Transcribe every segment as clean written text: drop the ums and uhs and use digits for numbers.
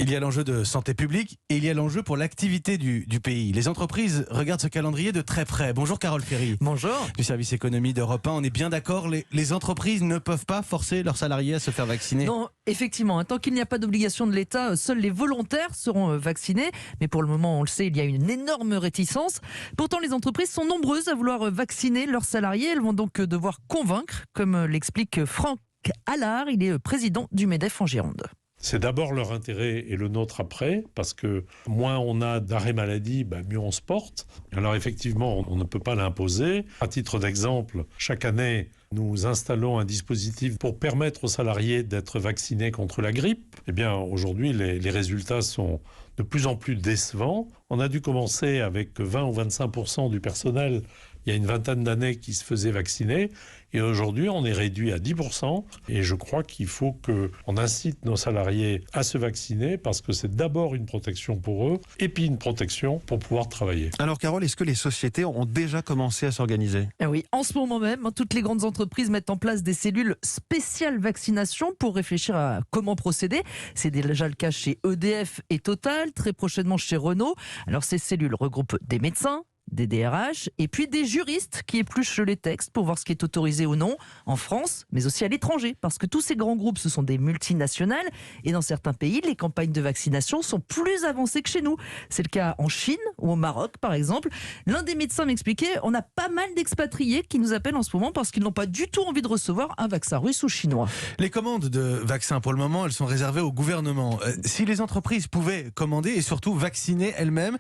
Il y a l'enjeu de santé publique et il y a l'enjeu pour l'activité du pays. Les entreprises regardent ce calendrier de très près. Bonjour Carole Ferry. Bonjour. Du service économie d'Europe 1, on est bien d'accord, les entreprises ne peuvent pas forcer leurs salariés à se faire vacciner. Non, effectivement, tant qu'il n'y a pas d'obligation de l'État, seuls les volontaires seront vaccinés. Mais pour le moment, on le sait, il y a une énorme réticence. Pourtant, les entreprises sont nombreuses à vouloir vacciner leurs salariés. Elles vont donc devoir convaincre, comme l'explique Franck Allard. Il est président du MEDEF en Gironde. C'est d'abord leur intérêt et le nôtre après, parce que moins on a d'arrêt maladie, mieux on se porte. Alors effectivement, on ne peut pas l'imposer. À titre d'exemple, chaque année, nous installons un dispositif pour permettre aux salariés d'être vaccinés contre la grippe. Eh bien, aujourd'hui, les résultats sont de plus en plus décevants. On a dû commencer avec 20 ou 25% du personnel il y a une vingtaine d'années qui se faisait vacciner. Et aujourd'hui, on est réduit à 10%. Et je crois qu'il faut qu'on incite nos salariés à se vacciner parce que c'est d'abord une protection pour eux et puis une protection pour pouvoir travailler. Alors Carole, est-ce que les sociétés ont déjà commencé à s'organiser ? Oui, en ce moment même, toutes les grandes entreprises mettent en place des cellules spéciales vaccination pour réfléchir à comment procéder. C'est déjà le cas chez EDF et Total, très prochainement chez Renault. Alors ces cellules regroupent des médecins, des DRH et puis des juristes qui épluchent les textes pour voir ce qui est autorisé ou non en France, mais aussi à l'étranger, parce que tous ces grands groupes, ce sont des multinationales et dans certains pays, les campagnes de vaccination sont plus avancées que chez nous. C'est le cas en Chine ou au Maroc, par exemple. L'un des médecins m'expliquait, on a pas mal d'expatriés qui nous appellent en ce moment parce qu'ils n'ont pas du tout envie de recevoir un vaccin russe ou chinois. Les commandes de vaccins, pour le moment, elles sont réservées au gouvernement. Si les entreprises pouvaient commander et surtout vacciner elles-mêmes,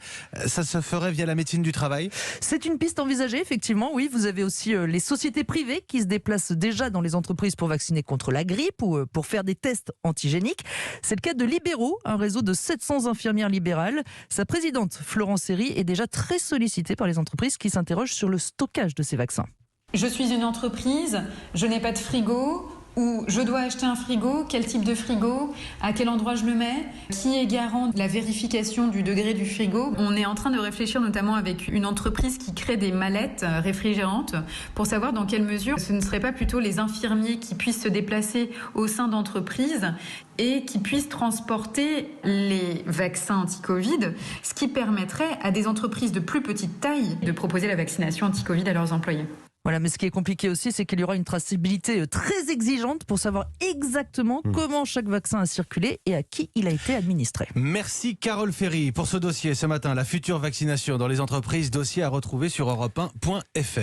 ça se ferait via la médecine du travail ? C'est une piste envisagée, effectivement. Oui, vous avez aussi les sociétés privées qui se déplacent déjà dans les entreprises pour vacciner contre la grippe ou pour faire des tests antigéniques. C'est le cas de Libéraux, un réseau de 700 infirmières libérales. Sa présidente, Florence Herry, est déjà très sollicitée par les entreprises qui s'interrogent sur le stockage de ces vaccins. Je suis une entreprise, je n'ai pas de frigo, ou je dois acheter un frigo, quel type de frigo, à quel endroit je le mets, qui est garant de la vérification du degré du frigo. On est en train de réfléchir notamment avec une entreprise qui crée des mallettes réfrigérantes pour savoir dans quelle mesure ce ne serait pas plutôt les infirmiers qui puissent se déplacer au sein d'entreprises et qui puissent transporter les vaccins anti-Covid, ce qui permettrait à des entreprises de plus petite taille de proposer la vaccination anti-Covid à leurs employés. Voilà, mais ce qui est compliqué aussi, c'est qu'il y aura une traçabilité très exigeante pour savoir exactement comment chaque vaccin a circulé et à qui il a été administré. Merci Carole Ferry pour ce dossier ce matin, la future vaccination dans les entreprises, dossier à retrouver sur europe1.fr.